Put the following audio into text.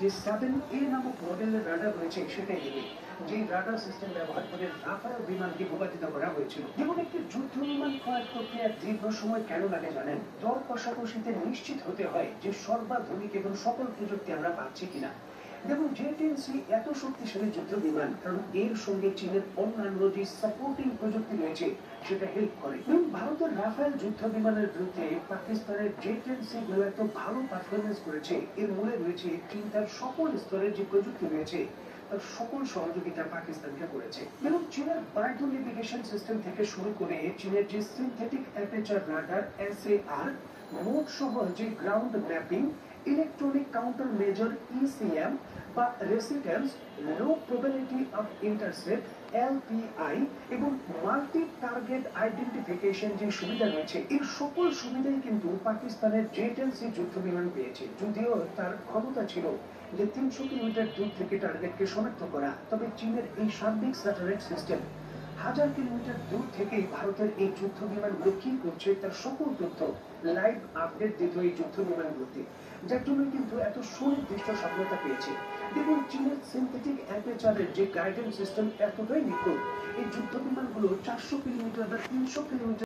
যে 7A নামক মডেলের রাডার রয়েছে সেটাই নেবে, যে রাডার সিস্টেম ব্যবহার করে রাফাল বিমানকে ভূপাতিত করা হয়েছিল। যেমন একটি যুদ্ধ বিমান ক্রয় প্রক্রিয়া দীর্ঘ সময় কেন লাগে জানেন? দর কষাকষিতে নিশ্চিত হতে হয় যে সর্বাধুনিক এবং সকল প্রযুক্তি আমরা পাচ্ছি কিনা। দেখুন, জে-10সি এত শক্তিশালী যুদ্ধ বিমান কারণ এর সঙ্গে চীনের অন্যান্য যে সাপোর্টিং প্রযুক্তি রয়েছে সেটা হেল্প করে। এবং ভারতের রাফাল যুদ্ধ বিমানের বিরুদ্ধে পাকিস্তানের জে-10সি গুলো এত ভালো পারফরমেন্স করেছে, এর মূলে রয়েছে চীন তার সকল স্তরের যে প্রযুক্তি রয়েছে তার সকল সহযোগিতা পাকিস্তানকে করেছে। এবং চীনের বায়ু নেভিগেশন সিস্টেম থেকে শুরু করে চীনের যে synthetic aperture radar SAR, mode সহ যে ground mapping, electronic counter measure ECM বা residence low probability of intercept LPI এবং মাল্টি টার্গেট আইডেন্টিফিকেশন যে সুবিধা রয়েছে, এর সকল সুবিধাই কিন্তু পাকিস্তানের জে-10সি যুদ্ধ বিমান পেয়েছে। যদিও তার ক্ষমতা ছিল যে 300 কিলোমিটার দূর থেকে টার্গেটকে শনাক্ত করা, তবে চীনের এই সার্বিক স্যাটেলাইট সিস্টেম 1000 কিলোমিটার দূর থেকেই ভারতের এই যুদ্ধ বিমানগুলো কি করছে তার সকল তথ্য লাইভ আপডেট দিত এই যুদ্ধ বিমানগুলোতে, যার জন্য কিন্তু এত সুনির্দিষ্ট সফলতা পেয়েছে। দেখুন, চীনের সিনথেটিক অ্যাপারচারের যে গাইডেন্স সিস্টেম এতটাই নিখুঁত, এই যুদ্ধ বিমানগুলো 400 কিলোমিটার বা 300 কিলোমিটার